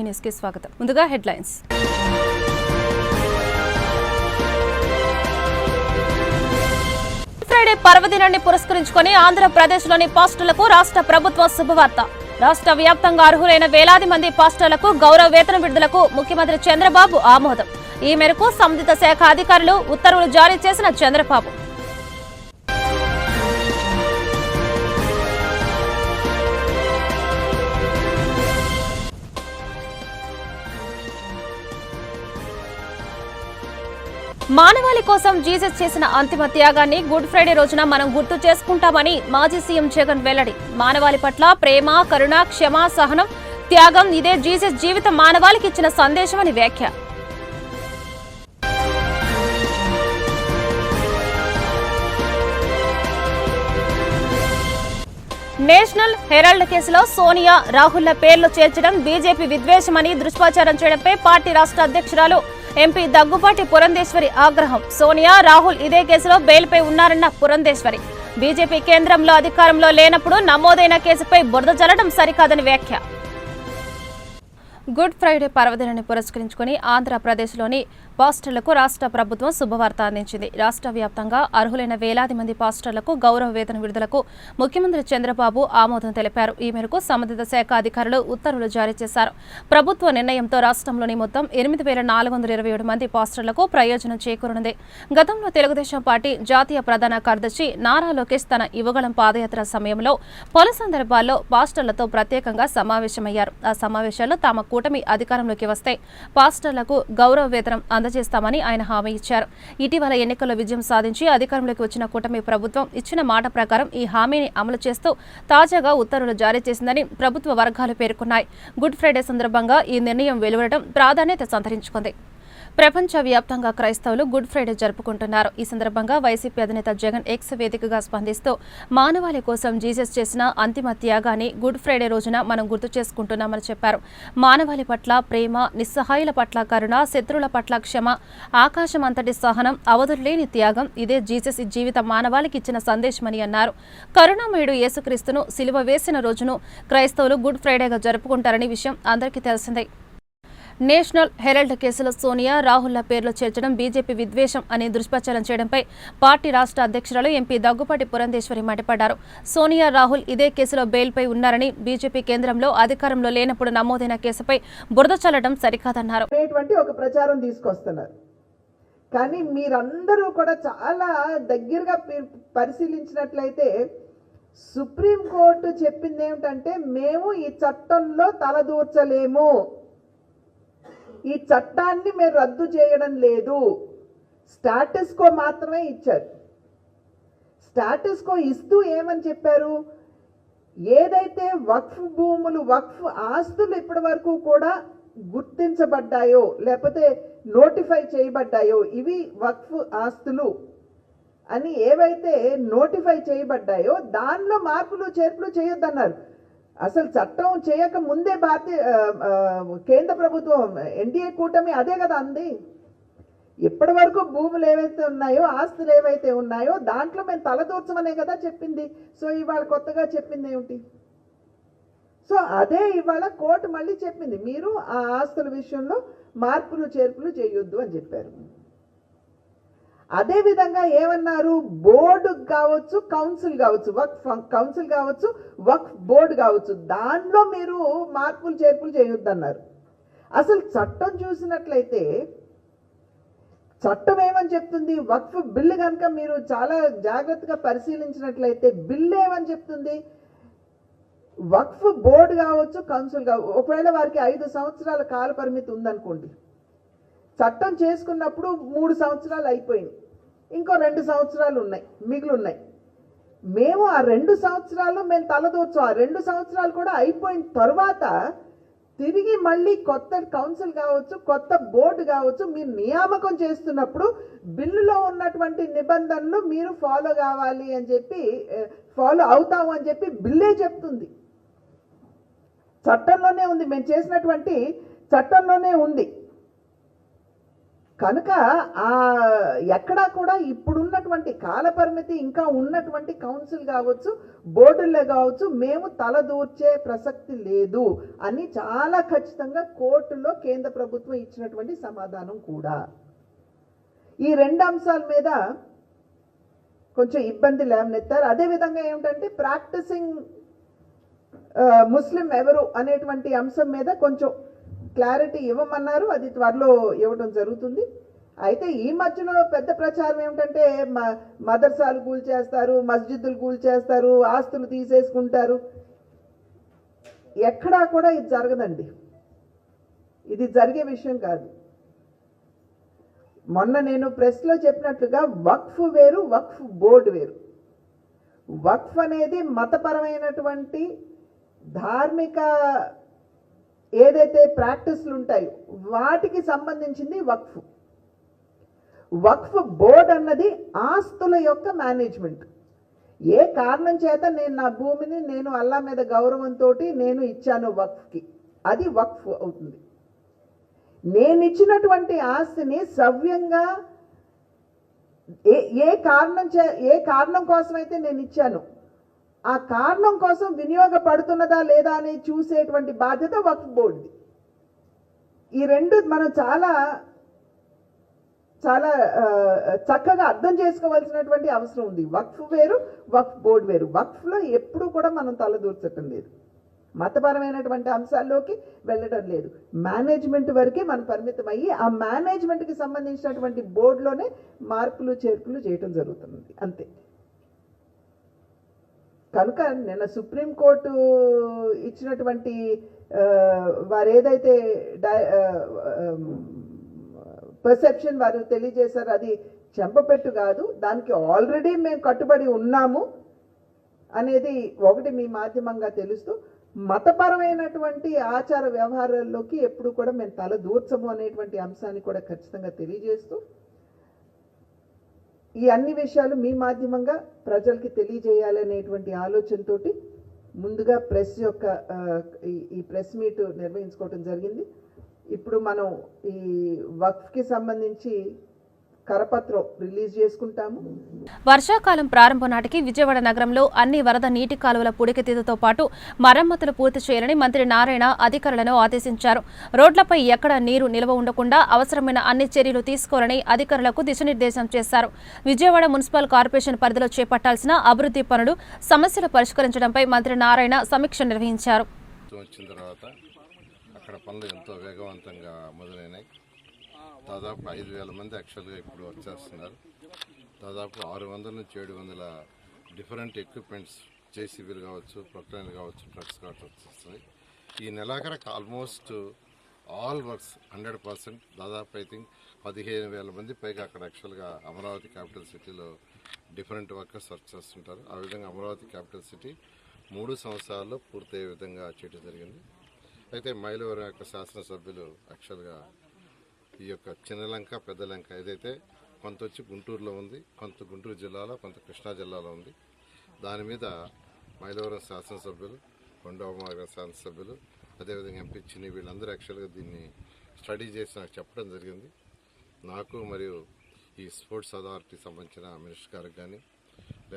News కి స్వాగతం. ముందుగా హెడ్లైన్స్. ఫ్రైడే పర్వదినాన్ని పురస్కరించుకొని ఆంధ్రప్రదేశ్లోని పాస్టర్లకు రాష్ట్ర ప్రభుత్వం శుభవార్త. రాష్ట్ర వ్యాప్తంగా అర్హులైన వేలాది మంది పాస్టర్లకు గౌరవ వేతన విడుదలకు ముఖ్యమంత్రి చంద్రబాబు ఆమోదం. ఈ మేరకు సంబంధిత శాఖ అధికారులు ఉత్తర్వులు జారీ చేసిన చంద్రబాబు. మానవాళి కోసం జీసస్ చేసిన అంతిమ త్యాగాన్ని గుడ్ ఫ్రైడే రోజున మనం గుర్తు చేసుకుంటామని మాజీ సీఎం జగన్ వెల్లడి. మానవాళి పట్ల ప్రేమ, కరుణ, క్షమ, సహనం, త్యాగం ఇదే జీసస్ జీవితం మానవాళికి ఇచ్చిన సందేశమని వ్యాఖ్య. నేషనల్ హెరాల్డ్ కేసులో సోనియా, రాహుల్ల పేర్లు చేర్చడం బీజేపీ విద్వేషమని దుష్ప్రచారం చేయడంపై పార్టీ రాష్ట్ర అధ్యక్షురాలు ఎంపీ దగ్గుబాటి పురంధేశ్వరి ఆగ్రహం. సోనియా, రాహుల్ ఇదే కేసులో బెయిల్పై ఉన్నారన్న పురంధేశ్వరి. బీజేపీ కేంద్రంలో అధికారంలో లేనప్పుడు నమోదైన కేసుపై బురద జల్లడం సరికాదని వ్యాఖ్య. గుడ్ ఫ్రైడే పర్వదినాన్ని పురస్కరించుకుని ఆంధ్రప్రదేశ్లోని పాస్టర్లకు రాష్ట్ర ప్రభుత్వం శుభవార్త అందించింది. రాష్ట్ర వ్యాప్తంగా అర్హులైన వేలాది మంది పాస్టర్లకు గౌరవ వేతన విడుదలకు ముఖ్యమంత్రి చంద్రబాబు ఆమోదం తెలిపారు. ఈ మేరకు సంబంధిత శాఖ అధికారులు ఉత్తర్వులు జారీ చేశారు. ప్రభుత్వ నిర్ణయంతో రాష్ట్రంలోని మొత్తం 8,427 మంది పాస్టర్లకు ప్రయోజనం చేకూరనుంది. గతంలో తెలుగుదేశం పార్టీ జాతీయ ప్రధాన కార్యదర్శి నారా లోకేష్ తన యువగళం పాదయాత్ర సమయంలో పలు సందర్భాల్లో పాస్టర్లతో ప్రత్యేకంగా సమావేశమయ్యారు. ఆ సమావేశాల్లో తమ కూటమి అధికారంలోకి వస్తే పాస్టర్లకు గౌరవ వేతనం అందజేస్తామని ఆయన హామీ ఇచ్చారు. ఇటీవల ఎన్నికల్లో విజయం సాధించి అధికారంలోకి వచ్చిన కూటమి ప్రభుత్వం ఇచ్చిన మాట ప్రకారం ఈ హామీని అమలు చేస్తూ తాజాగా ఉత్తర్వులు జారీ చేసిందని ప్రభుత్వ వర్గాలు పేర్కొన్నాయి. గుడ్ ఫ్రైడే సందర్భంగా ఈ నిర్ణయం వెలువడడం ప్రాధాన్యత సంతరించుకుంది. ప్రపంచ వ్యాప్తంగా క్రైస్తవులు గుడ్ ఫ్రైడే జరుపుకుంటున్నారు. ఈ సందర్భంగా వైసీపీ అధినేత జగన్ ఎక్స్ వేదికగా స్పందిస్తూ మానవాళి కోసం జీసస్ చేసిన అంతిమ త్యాగాన్ని గుడ్ ఫ్రైడే రోజున మనం గుర్తు చేసుకుంటున్నామని చెప్పారు. మానవాళి పట్ల ప్రేమ, నిస్సహాయుల పట్ల కరుణ, శత్రువుల పట్ల క్షమ, ఆకాశం అంతటి సహనం, అవధులేని త్యాగం ఇదే జీసస్ జీవితం మానవాళికి ఇచ్చిన సందేశమని అన్నారు. కరుణామయుడు యేసుక్రీస్తును సిలువ వేసిన రోజును క్రైస్తవులు గుడ్ ఫ్రైడేగా జరుపుకుంటారనే విషయం అందరికీ తెలిసిందే. నేషనల్ హెరాల్డ్ కేసులో సోనియా, రాహుల్ల పేర్లు చేర్చడం బీజేపీ విద్వేషం అని దుష్ప్రచారం చేయడంపై పార్టీ రాష్ట్ర అధ్యక్షురాలు ఎంపీ దగ్గుబాటి పురంధేశ్వరి మండిపడ్డారు. సోనియా, రాహుల్ ఇదే కేసులో బెయిల్పై ఉన్నారని, బీజేపీ కేంద్రంలో అధికారంలో లేనప్పుడు నమోదైన కేసుపై బురద చల్లడం సరికాదన్నారు. ఒక ప్రచారం తీసుకొస్తున్నారు. కానీ మీరందరూ కూడా చాలా దగ్గరగా పరిశీలించినట్లయితే సుప్రీంకోర్టు చెప్పింది ఏమిటంటే, మేము ఈ చట్టంలో తలదూర్చలేము, ఈ చట్టాన్ని మేము రద్దు చేయడం లేదు, స్టాటస్ కో మాత్రమే ఇచ్చారు. స్టాటస్ కో ఇస్తూ ఏమని చెప్పారు, ఏదైతే వక్ఫ్ భూములు, వక్ఫ్ ఆస్తులు ఇప్పటి వరకు కూడా గుర్తించబడ్డాయో లేకపోతే నోటిఫై చేయబడ్డాయో, ఇవి వక్ఫ్ ఆస్తులు అని ఏవైతే నోటిఫై చేయబడ్డాయో దానిలో మార్పులు చేర్పులు చేయొద్దన్నారు. అసలు చట్టం చేయక ముందే కేంద్ర ప్రభుత్వం ఎన్డీఏ కూటమి అదే కదా అంది. ఇప్పటి వరకు భూములు ఏవైతే ఉన్నాయో, ఆస్తులు ఏవైతే ఉన్నాయో దాంట్లో మేము తలదూర్చమనే కదా చెప్పింది. సో ఇవాళ కొత్తగా చెప్పింది ఏమిటి? సో అదే ఇవాళ కోర్టు మళ్ళీ చెప్పింది, మీరు ఆ ఆస్తుల విషయంలో మార్పులు చేర్పులు చేయొద్దు అని చెప్పారు. అదే విధంగా ఏమన్నారు, బోర్డు కావచ్చు, కౌన్సిల్ కావచ్చు, వక్ఫ్ కౌన్సిల్ కావచ్చు, వక్ఫ్ బోర్డు కావచ్చు, దానిలో మీరు మార్పులు చేర్పులు చేయొద్దన్నారు. అసలు చట్టం చూసినట్లయితే చట్టం ఏమని చెప్తుంది, వక్ఫ్ బిల్లు కనుక మీరు చాలా జాగ్రత్తగా పరిశీలించినట్లయితే బిల్లు ఏమని చెప్తుంది, వక్ఫ్ బోర్డు కావచ్చు, కౌన్సిల్ కావచ్చు, ఒకవేళ వారికి 5 సంవత్సరాల కాల పరిమితి ఉందనుకోండి, చట్టం చేసుకున్నప్పుడు 3 సంవత్సరాలు అయిపోయింది, ఇంకో 2 సంవత్సరాలు మిగిలిన్నాయి. మేము ఆ 2 సంవత్సరాలు మేము తలదూర్చు, ఆ 2 సంవత్సరాలు కూడా అయిపోయిన తర్వాత తిరిగి మళ్ళీ కొత్త కౌన్సిల్ కావచ్చు, కొత్త బోర్డు కావచ్చు, మీరు నియామకం చేస్తున్నప్పుడు బిల్లులో ఉన్నటువంటి నిబంధనలు మీరు ఫాలో కావాలి అని చెప్పి, ఫాలో అవుతాము అని చెప్పి బిల్లే చెప్తుంది. చట్టంలోనే ఉంది, మేము చేసినటువంటి చట్టంలోనే ఉంది. కనుక ఆ ఎక్కడా కూడా ఇప్పుడున్నటువంటి కాలపరిమితి ఇంకా ఉన్నటువంటి కౌన్సిల్ కావచ్చు, బోర్డుల్లో కావచ్చు, మేము తలదూర్చే ప్రసక్తి లేదు అని చాలా ఖచ్చితంగా కోర్టులో కేంద్ర ప్రభుత్వం ఇచ్చినటువంటి సమాధానం కూడా. ఈ రెండు అంశాల మీద కొంచెం ఇబ్బంది లేవనెత్తారు. అదేవిధంగా ఏమిటంటే ప్రాక్టీసింగ్ ముస్లిం ఎవరు అనేటువంటి అంశం మీద కొంచెం క్లారిటీ ఇవ్వమన్నారు. అది త్వరలో ఇవ్వడం జరుగుతుంది. అయితే ఈ మధ్యలో పెద్ద ప్రచారం ఏమిటంటే మదర్సాలు కూల్చేస్తారు, మస్జిద్దులు కూల్చేస్తారు, ఆస్తులు తీసేసుకుంటారు. ఎక్కడా కూడా ఇది జరగదండి. ఇది జరిగే విషయం కాదు. మొన్న నేను ప్రెస్లో చెప్పినట్లుగా వక్ఫ్ వేరు, వక్ఫ్ బోర్డు వేరు. వక్ఫ్ అనేది మతపరమైనటువంటి ధార్మిక ఏదైతే ప్రాక్టీస్లు ఉంటాయో వాటికి సంబంధించింది వక్ఫ్. వక్ఫ్ బోర్డ్ అన్నది ఆస్తుల యొక్క మేనేజ్మెంట్. ఏ కారణం చేత నేను నా భూమిని నేను అల్లా మీద గౌరవంతో నేను ఇచ్చాను వక్ఫ్కి, అది వక్ఫ్ అవుతుంది. నేను ఇచ్చినటువంటి ఆస్తిని సవ్యంగా ఏ కారణం కోసమైతే నేను ఇచ్చాను ఆ కారణం కోసం వినియోగపడుతున్నదా లేదా అని చూసేటువంటి బాధ్యత వక్ఫ్ బోర్డుది. ఈ రెండు మనం చాలా చాలా చక్కగా అర్థం చేసుకోవాల్సినటువంటి అవసరం ఉంది. వక్ఫ్ వేరు, వక్ఫ్ బోర్డు వేరు. వక్ఫ్లో ఎప్పుడు కూడా మనం తలదూర్చటం లేదు, మతపరమైనటువంటి అంశాల్లోకి వెళ్ళడం లేదు. మేనేజ్మెంట్ వరకే మనం పరిమితం అయ్యి ఆ మేనేజ్మెంట్కి సంబంధించినటువంటి బోర్డులోనే మార్పులు చేర్పులు చేయటం జరుగుతుంది, అంతే. కనుక నిన్న సుప్రీంకోర్టు ఇచ్చినటువంటి వారు ఏదైతే పర్సెప్షన్ వారు తెలియజేశారు అది చెంపపెట్టు కాదు. దానికి ఆల్రెడీ మేము కట్టుబడి ఉన్నాము అనేది ఒకటి మీ మాధ్యమంగా తెలుస్తూ, మతపరమైనటువంటి ఆచార వ్యవహారాల్లోకి ఎప్పుడు కూడా మేము తల దూర్చము అనేటువంటి అంశాన్ని కూడా ఖచ్చితంగా తెలియజేస్తూ, ఈ అన్ని విషయాలు మీ మాధ్యమంగా ప్రజలకి తెలియజేయాలనేటువంటి ఆలోచనతోటి ముందుగా ప్రెస్ యొక్క ఈ ప్రెస్ మీట్ నిర్వహించుకోవడం జరిగింది. ఇప్పుడు మనం ఈ వక్ఫ్కి సంబంధించి కరపత్రం రిలీజ్ చేసుకుంటాము. వర్షాకాలం ప్రారంభం నాటికి విజయవాడ నగరంలో అన్ని వరద నీటి కాలువల పూడికతీతతో పాటు మరమ్మతులు పూర్తి చేయాలని మంత్రి నారాయణ అధికారులను ఆదేశించారు. రోడ్లపై ఎక్కడ నీరు నిల్వ ఉండకుండా అవసరమైన అన్ని చర్యలు తీసుకోవాలని అధికారులకు దిశానిర్దేశం చేశారు. విజయవాడ మున్సిపల్ కార్పొరేషన్ పరిధిలో చేపట్టాల్సిన అభివృద్ధి పనులు, సమస్యలు పరిష్కరించడంపై మంత్రి నారాయణ సమీక్ష నిర్వహించారు. అక్కడ పనులు ఎంతో వేగవంతంగా మొదలైనాయి. దాదాపు 5,000 మంది యాక్చువల్గా ఇప్పుడు వర్క్ చేస్తున్నారు. దాదాపు 600 నుంచి 700 డిఫరెంట్ ఎక్విప్మెంట్స్, జేసీబీలు కావచ్చు, ప్రొక్లైన్లు కావచ్చు, ట్రక్స్ కావచ్చు వస్తున్నాయి. ఈ నెలాఖరకు ఆల్మోస్ట్ ఆల్ వర్క్స్ 100%, దాదాపు ఐ థింక్ 15,000 మంది పైగా అక్కడ యాక్చువల్గా అమరావతి క్యాపిటల్ సిటీలో డిఫరెంట్ వర్కర్స్ వర్క్ చేస్తుంటారు. ఆ విధంగా అమరావతి క్యాపిటల్ సిటీ 3 సంవత్సరాల్లో పూర్తయ్యే విధంగా చేయడం జరిగింది. అయితే మైలవరం యొక్క శాసనసభ్యులు యాక్చువల్గా ఈ యొక్క చిన్నలంక, పెద్దలంక ఏదైతే కొంత వచ్చి గుంటూరులో ఉంది, కొంత గుంటూరు జిల్లాలో, కొంత కృష్ణా జిల్లాలో ఉంది. దాని మీద మైలవరం శాసనసభ్యులు, కొండవమ్మ శాసనసభ్యులు, అదేవిధంగా ఎంపీ చిన్ని వీళ్ళందరూ యాక్చువల్గా దీన్ని స్టడీ చేసి నాకు చెప్పడం జరిగింది. నాకు మరియు ఈ స్పోర్ట్స్ అథారిటీ సంబంధించిన మినిస్టర్ గారికి కానీ,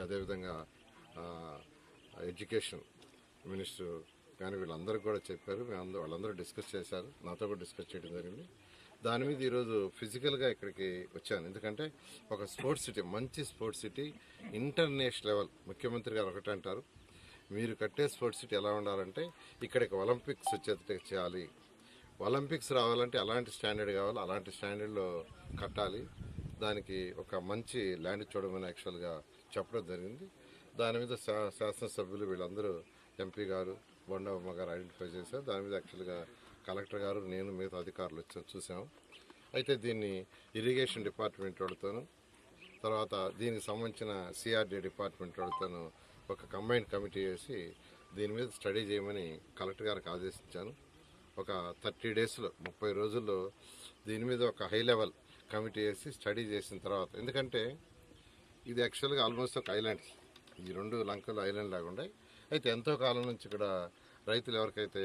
అదేవిధంగా ఎడ్యుకేషన్ మినిస్టర్ కానీ వీళ్ళందరూ కూడా చెప్పారు. వాళ్ళందరూ డిస్కస్ చేశారు, నాతో కూడా డిస్కస్ చేయడం జరిగింది. దాని మీద ఈరోజు ఫిజికల్గా ఇక్కడికి వచ్చాను. ఎందుకంటే ఒక స్పోర్ట్స్ సిటీ, మంచి స్పోర్ట్స్ సిటీ, ఇంటర్నేషనల్ లెవెల్. ముఖ్యమంత్రి గారు ఒకటే అంటారు, మీరు కట్టే స్పోర్ట్స్ సిటీ ఎలా ఉండాలంటే ఇక్కడికి ఒలింపిక్స్ వచ్చేటట్టు చేయాలి. ఒలింపిక్స్ రావాలంటే అలాంటి స్టాండర్డ్ కావాలి, అలాంటి స్టాండర్డ్లో కట్టాలి. దానికి ఒక మంచి ల్యాండ్ చూడమని యాక్చువల్గా చెప్పడం జరిగింది. దాని మీద శాసనసభ్యులు వీళ్ళందరూ, ఎంపీ గారు, బొండమ్మ గారు ఐడెంటిఫై చేశారు. దాని మీద యాక్చువల్గా కలెక్టర్ గారు, నేను, మిగతా అధికారులు వచ్చి చూసాము. అయితే దీన్ని ఇరిగేషన్ డిపార్ట్మెంట్ వాళ్ళతోనూ, తర్వాత దీనికి సంబంధించిన సిఆర్డీ డిపార్ట్మెంట్ వాళ్ళతోనూ ఒక కంబైన్డ్ కమిటీ వేసి దీని మీద స్టడీ చేయమని కలెక్టర్ గారికి ఆదేశించాను. ఒక 30 డేస్లో, 30 రోజుల్లో దీని మీద ఒక హై లెవెల్ కమిటీ వేసి స్టడీ చేసిన తర్వాత, ఎందుకంటే ఇది యాక్చువల్గా ఆల్మోస్ట్ ఒక ఐలాండ్, ఈ 2 లంకలు ఐలాండ్ లాగా ఉన్నాయి. అయితే ఎంతో కాలం నుంచి ఇక్కడ రైతులు ఎవరికైతే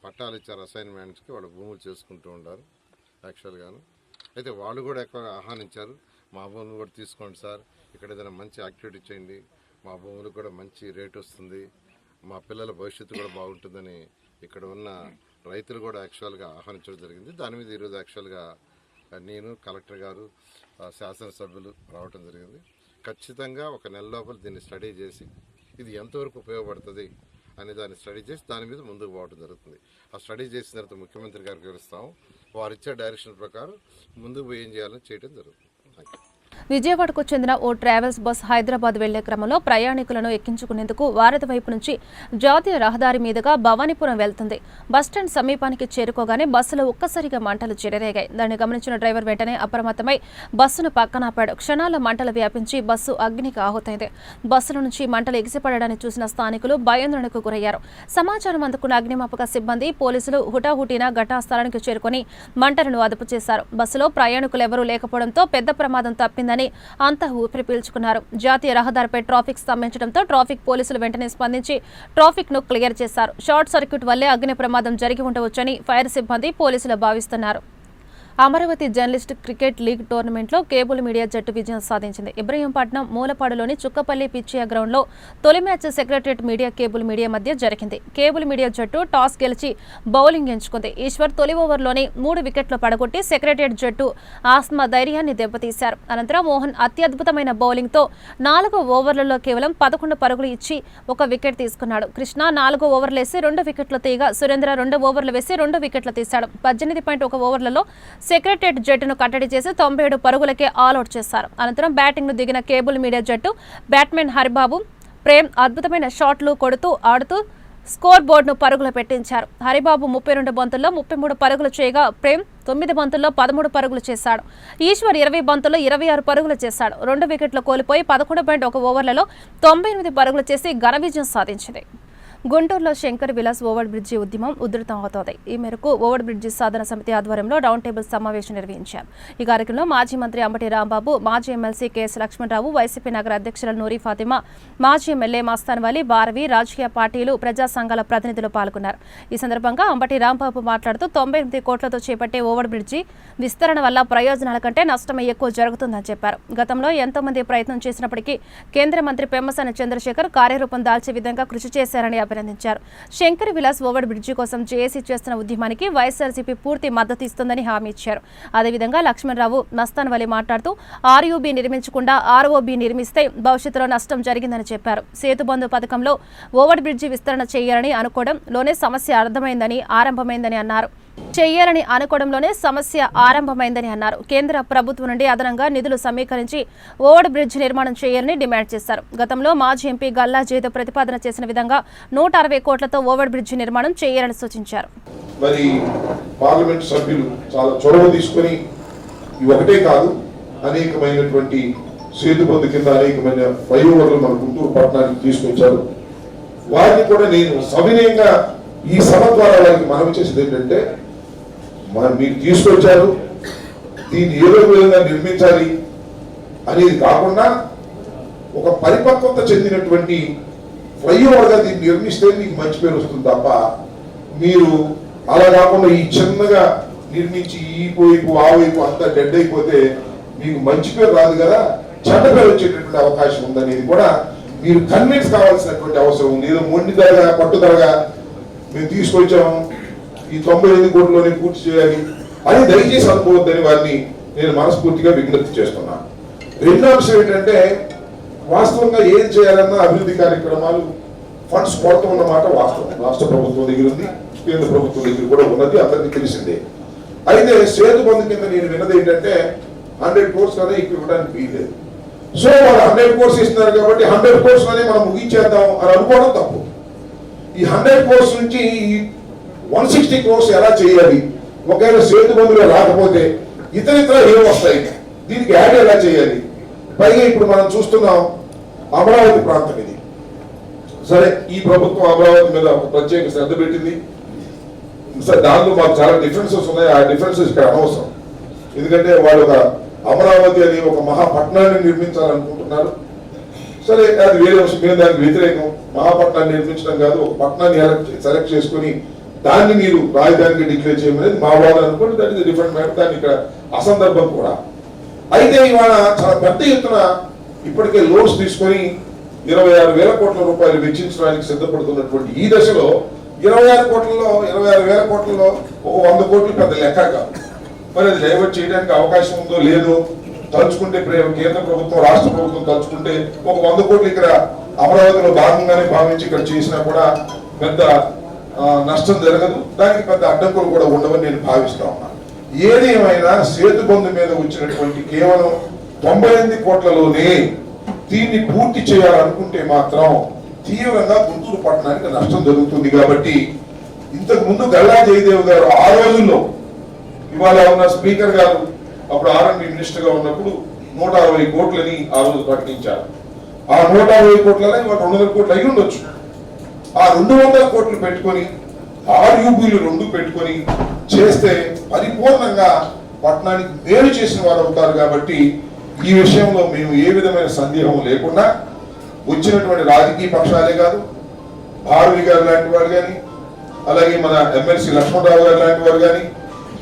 పట్టాలు ఇచ్చారు అసైన్మెంట్స్కి, వాళ్ళ భూములు చేసుకుంటూ ఉంటారు యాక్చువల్గాను. అయితే వాళ్ళు కూడా ఎక్కువగా ఆహ్వానించారు. మా భూములు కూడా తీసుకోండి సార్, ఇక్కడ ఏదైనా మంచి యాక్టివిటీ చేయండి, మా భూములకు కూడా మంచి రేట్ వస్తుంది, మా పిల్లల భవిష్యత్తు కూడా బాగుంటుందని ఇక్కడ ఉన్న రైతులు కూడా యాక్చువల్గా ఆహ్వానించడం జరిగింది. దాని మీద ఈరోజు యాక్చువల్గా నేను, కలెక్టర్ గారు, శాసనసభ్యులు రావడం జరిగింది. ఖచ్చితంగా ఒక నెల లోపల దీన్ని స్టడీ చేసి ఇది ఎంతవరకు ఉపయోగపడుతుంది అనే దాన్ని స్టడీ చేసి దాని మీద ముందుకు పోవడం జరుగుతుంది. ఆ స్టడీ చేసిన తర్వాత ముఖ్యమంత్రి గారికి వివరిస్తాము. వారు ఇచ్చే డైరెక్షన్ ప్రకారం ముందుకు పోయి ఏం చేయాలని చేయడం జరుగుతుంది. Thank you. విజయవాడకు చెందిన ఓ ట్రావెల్స్ బస్ హైదరాబాద్ వెళ్లే క్రమంలో ప్రయాణికులను ఎక్కించుకునేందుకు వారధి వైపు నుంచి జాతీయ రహదారి మీదుగా భవానీపురం వెళ్తుంది. బస్టాండ్ సమీపానికి చేరుకోగానే బస్సులో ఒక్కసారిగా మంటలు చెలరేగాయి. దాన్ని గమనించిన డ్రైవర్ వెంటనే అప్రమత్తమై బస్సును పక్కనాపాడు. క్షణాల మంటలు వ్యాపించి బస్సు అగ్నికి ఆహుతైంది. బస్సుల నుంచి మంటలు ఎగిసిపడడాన్ని చూసిన స్థానికులు భయాందోళనకు గురయ్యారు. సమాచారం అందుకున్న అగ్నిమాపక సిబ్బంది, పోలీసులు హుటాహుటిన ఘటనా స్థలానికి చేరుకుని మంటలను అదుపు చేశారు. బస్సులో ప్రయాణికులెవరూ లేకపోవడంతో పెద్ద ప్రమాదం తప్పిందని అంతా ఊపిరి పీల్చుకున్నారు. జాతీయ రహదారిపై ట్రాఫిక్ స్తంభించడంతో ట్రాఫిక్ పోలీసులు వెంటనే స్పందించి ట్రాఫిక్ ను క్లియర్ చేశారు. షార్ట్ సర్క్యూట్ వల్లే అగ్ని ప్రమాదం జరిగి ఉండవచ్చని ఫైర్ సిబ్బంది, పోలీసులు భావిస్తున్నారు. అమరావతి జర్నలిస్ట్ క్రికెట్ లీగ్ టోర్నమెంట్లో కేబుల్ మీడియా జట్టు విజయం సాధించింది. ఇబ్రహీంపట్నం మూలపాడులోని చుక్కపల్లి పిచ్చియా గ్రౌండ్లో తొలి match secretariat media, cable media మధ్య జరిగింది. కేబుల్ మీడియా జట్టు టాస్ గెలిచి బౌలింగ్ ఎంచుకుంది. ఈశ్వర్ తొలి ఓవర్లోనే 3 వికెట్లు పడగొట్టి సెక్రటరియట్ జట్టు ఆస్మా ధైర్యాన్ని దెబ్బతీశారు. అనంతరం మోహన్ అత్యద్భుతమైన బౌలింగ్తో 4 ఓవర్లలో కేవలం 11 పరుగులు ఇచ్చి 1 వికెట్ తీసుకున్నాడు. కృష్ణ 4 ఓవర్లేసి 2 వికెట్లు తీయగా సురేంద్ర 2 ఓవర్లు వేసి 2 వికెట్లు తీశాడు. 18.1 ఓవర్లలో సెక్రటరియట్ జట్టును కట్టడి చేసి 97 పరుగులకే ఆల్అౌట్ చేశారు. అనంతరం బ్యాటింగ్ ను దిగిన కేబుల్ మీడియా జట్టు బ్యాట్స్మెన్ హరిబాబు, ప్రేమ్ అద్భుతమైన షాట్లు కొడుతూ ఆడుతూ స్కోర్ బోర్డును పరుగులు పెట్టించారు. హరిబాబు 32 బంతుల్లో 33 పరుగులు చేయగా ప్రేమ్ 9 బంతుల్లో 13 పరుగులు చేశాడు. ఈశ్వర్ 20 బంతుల్లో 26 పరుగులు చేశాడు. 2 వికెట్లు కోల్పోయి 11.1 ఓవర్లలో 98 పరుగులు చేసి ఘన విజయం సాధించింది. గుంటూరులో శంకర్ విలాస్ ఓవర్ బ్రిడ్జి ఉద్యమం ఉధృతమవుతోంది. ఈ మేరకు ఓవర్ బ్రిడ్జి సాధన సమితి ఆధ్వర్యంలో రౌండ్ టేబుల్ సమావేశం నిర్వహించారు. ఈ కార్యక్రమంలో మాజీ మంత్రి అంబటి రాంబాబు, మాజీ ఎమ్మెల్సీ కెఎస్ లక్ష్మణరావు, వైసీపీ నగర అధ్యక్షులు నూరి ఫాతిమా, మాజీ ఎమ్మెల్యే మస్తాన్ వలి, భారవి, రాజకీయ పార్టీలు, ప్రజా సంఘాల ప్రతినిధులు పాల్గొన్నారు. ఈ సందర్భంగా అంబటి రాంబాబు మాట్లాడుతూ 98 కోట్లతో చేపట్టే ఓవర్ బ్రిడ్జి విస్తరణ వల్ల ప్రయోజనాల కంటే నష్టమే ఎక్కువ జరుగుతుందని చెప్పారు. గతంలో ఎంతో మంది ప్రయత్నం చేసినప్పటికీ కేంద్ర మంత్రి పెమ్మసాని చంద్రశేఖర్ కార్యరూపం దాల్చే విధంగా కృషి చేశారని అభినందించారు. శంకర్ విలాస్ ఓవర్ బ్రిడ్జి కోసం జేఏసీ చేస్తున్న ఉద్యమానికి వైఎస్ఆర్సీపీ పూర్తి మద్దతు ఇస్తుందని హామీ ఇచ్చారు. అదేవిధంగా లక్ష్మణరావు, మస్తాన్ వలి మాట్లాడుతూ ఆర్యూబీ నిర్మించకుండా ఆర్ఓబీ నిర్మిస్తే భవిష్యత్తులో నష్టం జరిగిందని చెప్పారు. సేతుబంధు పథకంలో ఓవర్ బ్రిడ్జి విస్తరణ చేయాలని అనుకోవడంలోనే సమస్య ఆరంభమైందని అన్నారు. కేంద్ర ప్రభుత్వం నుండి అదనంగా నిధులు సమీకరించి ఓవర్ బ్రిడ్జ్ నిర్మాణం చేయాలని డిమాండ్ చేశారు. గతంలో మాజీ ఎంపీ గల్లా జేదో ప్రతిపాదన చేసిన విధంగా 160 కోట్లతో ఓవర్ బ్రిడ్జ్ నిర్మాణం చేయాలని సూచించారు. మరి పార్లమెంట్ సభ్యులు చాలా చొరవ తీసుకొని ఒకటే కాదు అనేకమైనటువంటి సేతుబంధు కింద అనేకమైన ఫ్లైఓవర్లు మన గుంటూరు పట్టణానికి తీసుకొచ్చారు. వారిని కూడా నేను సవినయంగా ఈ సభ ద్వారా వారికి మనవి చేసేది ఏంటంటే, మీరు తీసుకొచ్చారు, దీన్ని ఏదో విధంగా నిర్మించాలి అనేది కాకుండా ఒక పరిపక్వత చెందినటువంటి ఫ్లైఓవర్గా దీన్ని నిర్మిస్తే మీకు మంచి పేరు వస్తుంది తప్ప, మీరు అలా కాకుండా ఈ చిన్నగా నిర్మించి ఈ వైపు ఆ వైపు అంతా డెడ్ అయిపోతే మీకు మంచి పేరు రాదు కదా, చెడ్డ పేరు వచ్చేటటువంటి అవకాశం ఉందనేది కూడా మీరు కన్విన్స్ కావాల్సినటువంటి అవసరం ఉంది. ఏదో మొండిదరగా పట్టుదరగా మేము తీసుకొచ్చాము, ఈ 98 కోట్లలోనే పూర్తి చేయాలి అని దయచేసి అనుకోవద్దని వారిని నేను మనస్ఫూర్తిగా విజ్ఞప్తి చేస్తున్నాను. రెండో అంశం ఏంటంటే, వాస్తవంగా ఏం చేయాలన్నా అభివృద్ధి కార్యక్రమాలు ఫండ్స్ కొరత ఉన్నమాట వాస్తవం. రాష్ట్ర ప్రభుత్వం దగ్గర ఉంది, కేంద్ర ప్రభుత్వం దగ్గర కూడా ఉన్నది, అందరికీ తెలిసిందే. అయితే సేతుబంధు కింద నేను విన్నది ఏంటంటే 100 crores లోనే ఇక్కడ ఇవ్వడానికి వీల్లేదు. సో వాళ్ళు 100 crores ఇస్తున్నారు కాబట్టి 100 crores లోనే మనం ముగించేద్దాం అని అనుకోవడం తప్పు. ఈ 100 crores నుంచి 160 crores ఎలా చేయాలి, ఒకవేళ సేతుబంధులో రాకపోతే ఇతర ఏం వస్తాయి, దీనికి యాడ్ ఎలా చేయాలి. పైగా ఇప్పుడు మనం చూస్తున్నాం అమరావతి ప్రాంతం ఇది. సరే, ఈ ప్రభుత్వం అమరావతి మీద ఒక ప్రత్యేక శ్రద్ధ పెట్టింది. దాంట్లో మాకు చాలా డిఫరెన్సెస్ ఉన్నాయి. ఆ డిఫరెన్సెస్ ఇక్కడ అనవసరం. ఎందుకంటే వాళ్ళు ఒక అమరావతి అని ఒక మహాపట్నాన్ని నిర్మించాలనుకుంటున్నారు. సరే, అది వేరే విషయం. మేము దానికి వ్యతిరేకం. మహాపట్నాన్ని నిర్మించడం కాదు, ఒక పట్టణాన్ని సెలెక్ట్ చేసుకుని దాన్ని మీరు రాజధానిగా డిక్లేర్ చేయమనేది మా వాదన అనుకోండి. That is different matter. దాన్ని ఇక్కడ అసందర్భం కూడా. అయితే ఇవాళ చాలా పెద్ద ఎత్తున ఇప్పటికే లోన్స్ తీసుకొని 26,000 కోట్ల రూపాయలు వెచ్చించడానికి సిద్ధపడుతున్నటువంటి ఈ దశలో 26,000 కోట్లలో ఒక 100 కోట్లు పెద్ద లెక్క కాదు. మరి అది డైవర్ట్ చేయడానికి అవకాశం ఉందో లేదో తలుచుకుంటే కేంద్ర ప్రభుత్వం రాష్ట్ర ప్రభుత్వం తలుచుకుంటే ఒక 100 కోట్లు ఇక్కడ అమరావతిలో భాగంగానే భావించి ఇక్కడ చేసినా కూడా పెద్ద నష్టం జరగదు. దానికి పెద్ద అడ్డంకులు కూడా ఉండవని నేను భావిస్తా ఉన్నాను. ఏది ఏమైనా సేతు బంధు మీద వచ్చినటువంటి కేవలం 98 కోట్లలోనే దీన్ని పూర్తి చేయాలనుకుంటే మాత్రం తీవ్రంగా గుంటూరు పట్టణానికి నష్టం జరుగుతుంది. కాబట్టి ఇంతకు ముందు గల్లా జయదేవ్ గారు ఆ రోజుల్లో, ఇవాళ ఉన్న స్పీకర్ గారు అప్పుడు ఆర్ఎండ్బి మినిస్టర్ గా ఉన్నప్పుడు 160 కోట్లని ఆ రోజు ప్రకటించారు. ఆ 160 కోట్లలో ఇవాళ 200 కోట్లు అయి ఉండొచ్చు. ఆ 200 కోట్లు పెట్టుకొని ఆర్యూబీలు 2 పెట్టుకొని చేస్తే పరిపూర్ణంగా పట్టణానికి మేలు చేసిన వారు అవుతారు. కాబట్టి ఈ విషయంలో మేము ఏ విధమైన సందేహం లేకుండా వచ్చినటువంటి రాజకీయ పక్షాలే కాదు, భారవి గారు లాంటి వారు కానీ, అలాగే మన ఎమ్మెల్సీ లక్ష్మణరావు గారు లాంటి వారు కానీ,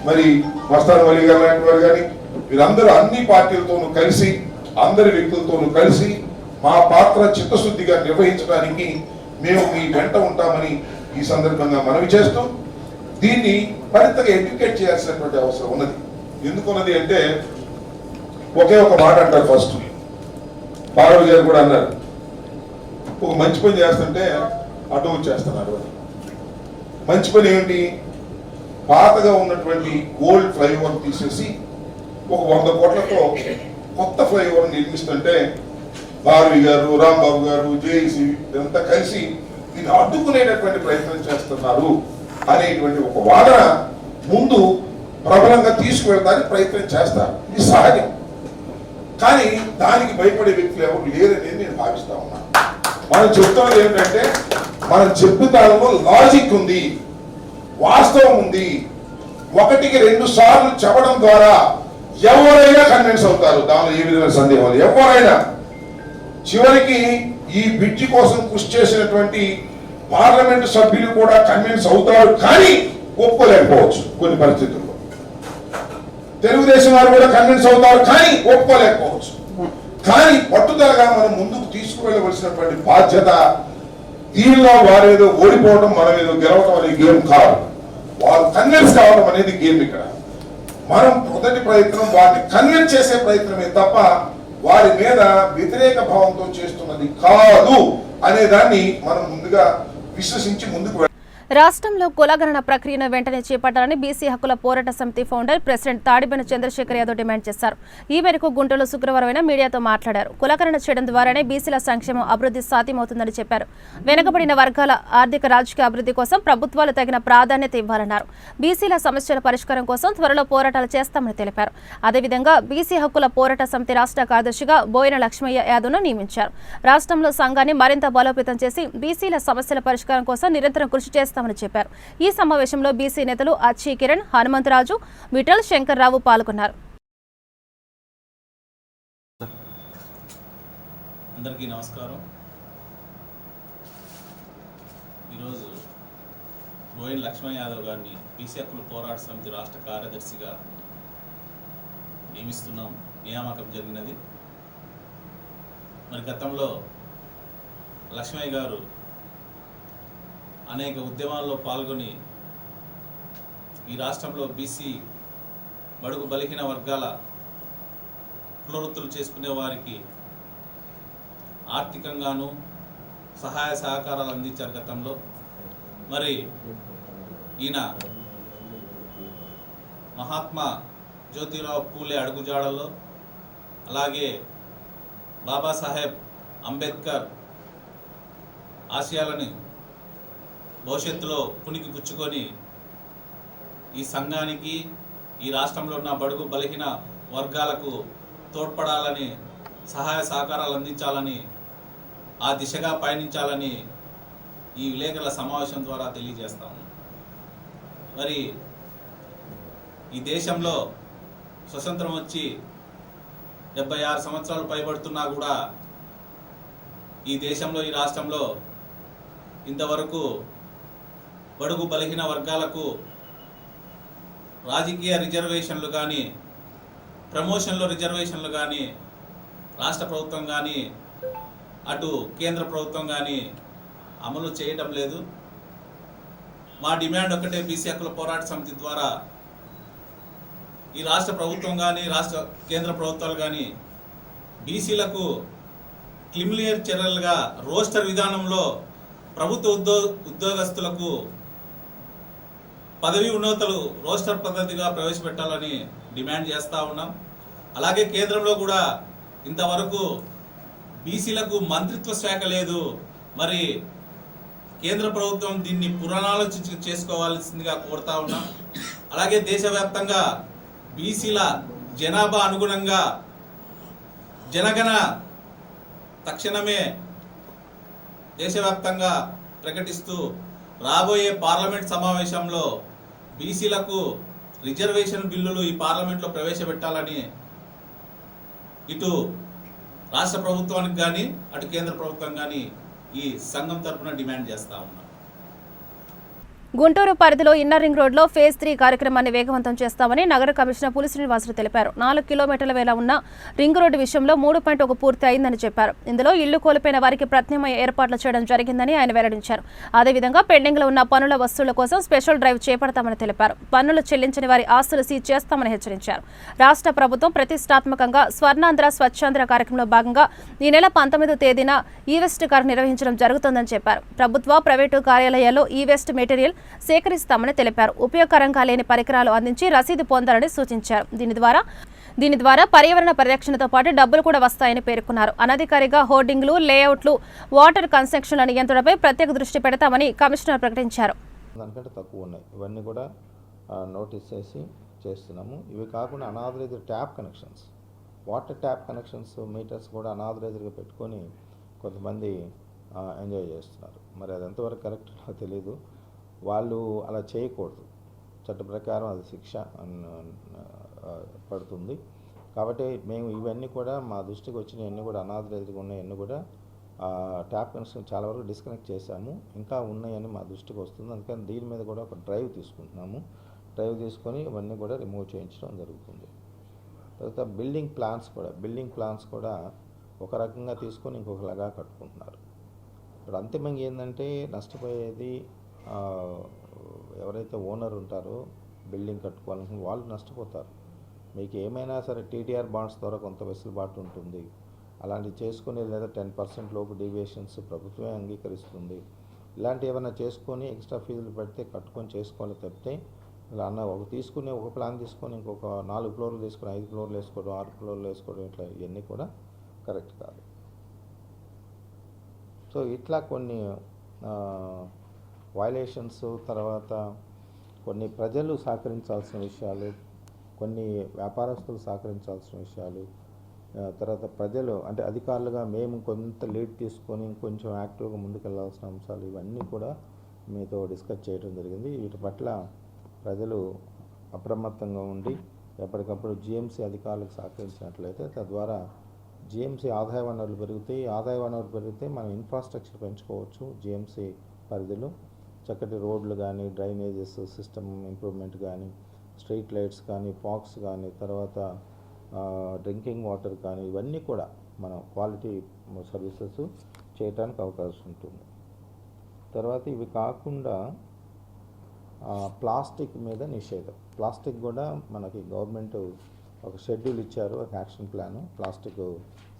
మరి మస్తాన్ వలి గారు లాంటి వారు కానీ, వీరందరూ అన్ని పార్టీలతోనూ కలిసి, అందరి వ్యక్తులతోనూ కలిసి మా పాత్ర చిత్తశుద్ధిగా నిర్వహించడానికి మేము మీ వెంట ఉంటామని ఈ సందర్భంగా మనవి చేస్తూ, దీన్ని మరింతగా ఎడ్యుకేట్ చేయాల్సినటువంటి అవసరం ఉన్నది. ఎందుకున్నది అంటే ఒకే ఒక మాట అంటారు. ఫస్ట్ భారవి గారు కూడా అన్నారు, ఒక మంచి పని చేస్తుంటే అటు చేస్తున్నారు. మంచి పని ఏంటి? పాతగా ఉన్నటువంటి ఓల్డ్ ఫ్లైఓవర్ తీసేసి ఒక 100 కోట్లతో కొత్త ఫ్లైఓవర్ నిర్మిస్తుంటే భారవి గారు, రాంబాబు గారు, జేఈసీ ఇదంతా కలిసి దీన్ని అడ్డుకునేటటువంటి ప్రయత్నం చేస్తున్నారు అనేటువంటి ఒక వాదన ముందు ప్రబలంగా తీసుకువెళ్ళడానికి ప్రయత్నం చేస్తారు. ఇది సహజం. కానీ దానికి భయపడే వ్యక్తులు ఎవరు లేరనేది నేను భావిస్తా ఉన్నాను. మనం చెప్తున్నది ఏంటంటే, మనం చెప్పుతాలో లాజిక్ ఉంది, వాస్తవం ఉంది. 1కి 2 సార్లు చెప్పడం ద్వారా ఎవరైనా కన్విన్స్ అవుతారు. దానిలో ఏ విధమైన సందేహం లేదు. ఎవరైనా చివరికి ఈ బ్రిడ్జి కోసం కృషి చేసినటువంటి పార్లమెంటు సభ్యులు కూడా కన్విన్స్ అవుతారు. కానీ ఒప్పుకోలేకపోవచ్చు కొన్ని పరిస్థితుల్లో. తెలుగుదేశం వారు కూడా కన్విన్స్ అవుతారు, కానీ ఒప్పుకోలేకపోవచ్చు. కానీ పట్టుదలగా మనం ముందుకు తీసుకువెళ్ళవలసినటువంటి బాధ్యత. దీనిలో వారేదో ఓడిపోవడం, మనం ఏదో గెలవడం అనే గేమ్ కాదు. వారు కన్విన్స్ కావడం అనేది గేమ్. ఇక్కడ మనం మొదటి ప్రయత్నం వారిని కన్విన్స్ చేసే ప్రయత్నమే తప్ప వారి మీద వ్యతిరేక భావంతో చేస్తున్నది కాదు అనే దాన్ని మనం ముందుగా విశ్వసించి ముందుకు రాష్ట్రంలో కులగణన ప్రక్రియను వెంటనే చేపట్టాలని బీసీ హక్కుల పోరాట సమితి founder president Tadibena Chandrasekhar Yadav demand చేశారు. ఈ మేరకు గుంటూరులో శుక్రవారం మీడియాతో మాట్లాడారు. కులగణన చేయడం ద్వారానే బీసీల సంక్షేమం అభివృద్ధి సాధ్యమవుతుందని చెప్పారు. వెనుకబడిన వర్గాల ఆర్థిక రాజకీయ అభివృద్ధి కోసం ప్రభుత్వాలు తగిన ప్రాధాన్యత ఇవ్వాలన్నారు. బీసీల సమస్యల పరిష్కారం కోసం త్వరలో పోరాటాలు చేస్తామని తెలిపారు. అదేవిధంగా బీసీ హక్కుల పోరాట సమితి రాష్ట్ర కార్యదర్శిగా బోయిన లక్ష్మయ్య యాదవ్ను నియమించారు. రాష్ట్రంలో సంఘాన్ని మరింత బలోపేతం చేసి బీసీల సమస్యల పరిష్కారం కోసం నిరంతరం కృషి చేస్తామని చెప్పారు. ఈ సమావేశంలో బీసీ నేతలు అచ్చి కిరణ్, హనుమంతరాజు, విఠల్, శంకర్రావు పాల్గొన్నారు. అందరికీ నమస్కారం. ఈరోజు బోయిన లక్ష్మణ్ యాదవ్ గారిని బీసీ హక్కుల పోరాట సమితి రాష్ట్ర కార్యదర్శిగా నియమిస్తున్నాం. నియామకం జరిగినది. మరి గతంలో లక్ష్మయ్య గారు అనేక ఉద్యమాల్లో పాల్గొని ఈ రాష్ట్రంలో బీసీ బడుగు బలహీన వర్గాల కులవృత్తులు చేసుకునే వారికి ఆర్థికంగాను సహాయ సహకారాలు అందించారు గతంలో. మరి ఈయన మహాత్మా జ్యోతిరావు పూలే అడుగుజాడల్లో, అలాగే బాబాసాహెబ్ అంబేద్కర్ ఆశయాలని భవిష్యత్తులో పునికి పుచ్చుకొని ఈ సంఘానికి, ఈ రాష్ట్రంలో ఉన్న బడుగు బలహీన వర్గాలకు తోడ్పడాలని, సహాయ సహకారాలు అందించాలని, ఆ దిశగా పయనించాలని ఈ విలేకరుల సమావేశం ద్వారా తెలియజేస్తాము. మరి ఈ దేశంలో స్వతంత్రం వచ్చి 76 సంవత్సరాలు పైబడుతున్నా కూడా ఈ దేశంలో, ఈ రాష్ట్రంలో ఇంతవరకు బడుగు బలహీన వర్గాలకు రాజకీయ రిజర్వేషన్లు కానీ, ప్రమోషన్లో రిజర్వేషన్లు కానీ రాష్ట్ర ప్రభుత్వం కానీ అటు కేంద్ర ప్రభుత్వం కానీ అమలు చేయడం లేదు. మా డిమాండ్ ఒకటే, బీసీ హక్కుల పోరాట సమితి ద్వారా ఈ రాష్ట్ర ప్రభుత్వం కానీ కేంద్ర ప్రభుత్వాలు కానీ బీసీలకు క్రిమినల్ చర్యలుగా రోస్టర్ విధానంలో ప్రభుత్వ ఉద్యోగస్తులకు పదవి ఉన్నతులు రోస్టర్ పద్ధతిగా ప్రవేశపెట్టాలని డిమాండ్ చేస్తూ ఉన్నాం. అలాగే కేంద్రంలో కూడా ఇంతవరకు బీసీలకు మంత్రిత్వ శాఖ లేదు. మరి కేంద్ర ప్రభుత్వం దీన్ని పునరాలోచించి చేసుకోవాల్సిందిగా కోరుతా ఉన్నాం. అలాగే దేశవ్యాప్తంగా బీసీల జనాభా అనుగుణంగా జనగణ తక్షణమే దేశవ్యాప్తంగా ప్రకటిస్తూ రాబోయే పార్లమెంట్ సమావేశంలో బీసీలకు రిజర్వేషన్ బిల్లులు ఈ పార్లమెంట్లో ప్రవేశపెట్టాలని ఇటు రాష్ట్ర ప్రభుత్వానికి కానీ అటు కేంద్ర ప్రభుత్వం కానీ ఈ సంఘం తరఫున డిమాండ్ చేస్తా ఉన్నాం. గుంటూరు పరిధిలో ఇన్నర్ రింగ్ రోడ్లో ఫేజ్ 3 కార్యక్రమాన్ని వేగవంతం చేస్తామని నగర కమిషనర్ పులి శ్రీనివాసులు తెలిపారు. 4 కిలోమీటర్ల వేల ఉన్న రింగ్ రోడ్డు విషయంలో 3.1 పూర్తి అయిందని చెప్పారు. ఇందులో ఇళ్లు కోల్పోయిన వారికి ప్రత్యామ్నాయ ఏర్పాట్లు చేయడం జరిగిందని ఆయన వెల్లడించారు. అదేవిధంగా పెండింగ్ లో ఉన్న పనుల వస్తువుల కోసం స్పెషల్ డ్రైవ్ చేపడతామని తెలిపారు. పన్నులు చెల్లించని వారి ఆస్తులు సీజ్ చేస్తామని హెచ్చరించారు. రాష్ట్ర ప్రభుత్వం ప్రతిష్టాత్మకంగా స్వర్ణాంధ్ర స్వచ్ఛాంధ్ర కార్యక్రమంలో భాగంగా ఈ నెల 19వ తేదీన ఈవెస్ట్ కార్ నిర్వహించడం జరుగుతుందని చెప్పారు. ప్రభుత్వ ప్రైవేటు కార్యాలయాల్లో ఈవెస్ట్ మెటీరియల్ సేకరిస్తామని తెలిపారు. ఉపయోగకరంగా లేని పరికరాలు అందించి రసీదు పొందాలని సూచించారు. దీని ద్వారా పర్యావరణ పరిరక్షణతో పాటు డబ్బులు కూడా వస్తాయని పేర్కొన్నారు. అనధికారిగా హోర్డింగ్లు, లేఅవుట్లు, వాటర్ కన్స్ట్రక్షన్ల నియంత్రణపై ప్రత్యేక దృష్టి పెడతామని కమిషనర్ ప్రకటించారు. దానికంటే తక్కువ ఉన్నాయి, ఇవన్నీ కూడా నోటీస్ చేసి చేస్తున్నాము. ఇవి కాకుండా unauthorised tap connections, water tap connections meters కూడా అనాథరైజ్డ్గా పెట్టుకొని కొంతమంది ఎంజాయ్ చేస్తున్నారు. మరి అది ఎంతవరకు కరెక్ట్ తెలియదు. వాళ్ళు అలా చేయకూడదు, చట్ట ప్రకారం అది శిక్ష పడుతుంది. కాబట్టి మేము ఇవన్నీ కూడా మా దృష్టికి వచ్చినవన్నీ కూడా అనాథరైజ్డ్గా ఉన్నాయన్నీ కూడా ట్యాప్ కనెక్షన్ చాలా వరకు డిస్కనెక్ట్ చేశాము. ఇంకా ఉన్నాయని మా దృష్టికి వస్తుంది. అందుకని దీని మీద కూడా ఒక డ్రైవ్ తీసుకుంటున్నాము. డ్రైవ్ తీసుకొని ఇవన్నీ కూడా రిమూవ్ చేయించడం జరుగుతుంది. తర్వాత బిల్డింగ్ ప్లాన్స్ కూడా ఒక రకంగా తీసుకొని ఇంకొకలాగా కట్టుకుంటున్నారు. ఇప్పుడు అంతిమంగా ఏంటంటే నష్టపోయేది ఎవరైతే ఓనర్ ఉంటారో బిల్డింగ్ కట్టుకోవాలనుకుని వాళ్ళు నష్టపోతారు. మీకు ఏమైనా సరే టీటీఆర్ బాండ్స్ ద్వారా కొంత వెసులుబాటు ఉంటుంది. అలాంటివి చేసుకుని లేదా 10% లోపు డీవియేషన్స్ ప్రభుత్వమే అంగీకరిస్తుంది. ఇలాంటివి ఏమైనా చేసుకొని ఎక్స్ట్రా ఫీజులు పెడితే కట్టుకొని చేసుకోవాలి తప్పితే ఇలా తీసుకుని ఒక ప్లాన్ తీసుకొని ఇంకొక 4 ఫ్లోర్లు తీసుకొని 5 ఫ్లోర్లు వేసుకోవడం, 6 ఫ్లోర్లు వేసుకోవడం, ఇట్లా ఇవన్నీ కూడా కరెక్ట్ కాదు. సో ఇట్లా కొన్ని వైలేషన్స్, తర్వాత కొన్ని ప్రజలు సహకరించాల్సిన విషయాలు, కొన్ని వ్యాపారస్తులు సహకరించాల్సిన విషయాలు, తర్వాత ప్రజలు అంటే అధికారులుగా మేము కొంత లీడ్ తీసుకొని కొంచెం యాక్టివ్గా ముందుకెళ్లాల్సిన అంశాలు ఇవన్నీ కూడా మీతో డిస్కస్ చేయడం జరిగింది. వీటి పట్ల ప్రజలు అప్రమత్తంగా ఉండి ఎప్పటికప్పుడు జిఎంసీ అధికారులకు సహకరించినట్లయితే తద్వారా జిఎంసీ ఆదాయ వనరులు పెరిగితే మనం ఇన్ఫ్రాస్ట్రక్చర్ పెంచుకోవచ్చు. జిఎంసీ పరిధిలో చక్కటి రోడ్లు కానీ, డ్రైనేజెస్ సిస్టమ్ ఇంప్రూవ్మెంట్ కానీ, స్ట్రీట్ లైట్స్ కానీ, పార్క్స్ కానీ, తర్వాత డ్రింకింగ్ వాటర్ కానీ ఇవన్నీ కూడా మనం క్వాలిటీ సర్వీసెస్ చేయడానికి అవకాశం ఉంటుంది. తర్వాత ఇవి కాకుండా ప్లాస్టిక్ మీద నిషేధం. ప్లాస్టిక్ కూడా మనకి గవర్నమెంట్ ఒక షెడ్యూల్ ఇచ్చారు, ఒక action plan. Plastic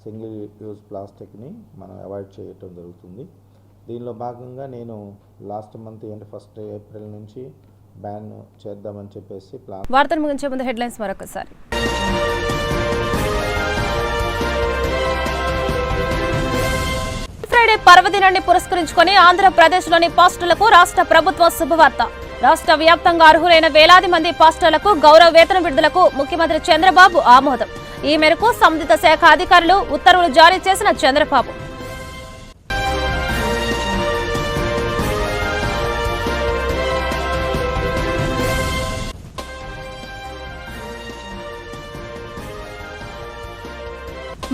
single use ప్లాస్టిక్ని మనం అవాయిడ్ చేయటం జరుగుతుంది. దీనిలో భాగంగా నేను లాస్ట్ మంత్ 1 ఏప్రిల్ నుంచి బ్యాన్ చేద్దామని చెప్పేసి ప్లాన్. వార్తలు ముగించే ముందు హెడ్లైన్స్ మరొకసారి. ఫ్రైడే పర్వదినాన్ని పురస్కరించుకొని ఆంధ్రప్రదేశ్లోని పాస్టర్లకు రాష్ట్ర ప్రభుత్వం శుభవార్త. రాష్ట్ర వ్యాప్తంగా అర్హులైన వేలాది మంది పాస్టర్లకు గౌరవ వేతన విడుదలకు ముఖ్యమంత్రి చంద్రబాబు ఆమోదం. ఈ మేరకు సంబంధిత శాఖ అధికారులు ఉత్తర్వులు జారీ చేసిన చంద్రబాబు.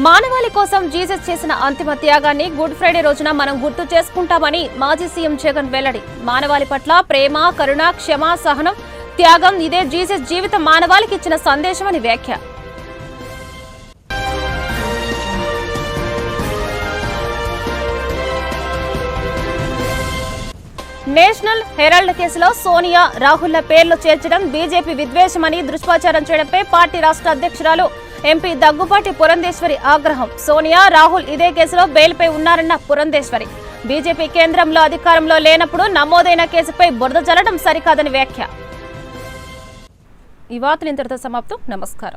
మానవాళి కోసం జీసస్ చేసిన అంతిమ త్యాగాన్ని గుడ్ ఫ్రైడే రోజున మనం గుర్తు చేసుకుంటామని మాజీ సీఎం జగన్ వెల్లడి. మానవాళి పట్ల ప్రేమ, కరుణ, క్షమ, సహనం, త్యాగం ఇదే జీసస్ జీవితం మానవాళికి ఇచ్చిన సందేశమని వ్యాఖ్య. నేషనల్ హెరాల్డ్ కేసులో సోనియా, రాహుల్ల పేర్లు చేర్చడం బీజేపీ విద్వేషమని దుష్ప్రచారం చేయడంపై పార్టీ రాష్ట్ర అధ్యక్షురాలు ఎంపీ దగ్గుపాటి పురంధేశ్వరి ఆగ్రహం. సోనియా, రాహుల్ ఇదే కేసులో బెయిల్పై ఉన్నారన్న పురంధేశ్వరి. బీజేపీ కేంద్రంలో అధికారంలో లేనప్పుడు నమోదైన కేసుపై బురద జల్లడం సరికాదని వ్యాఖ్య. ఈ వార్తలు ఇంతటితో సమాప్తం. నమస్కారం.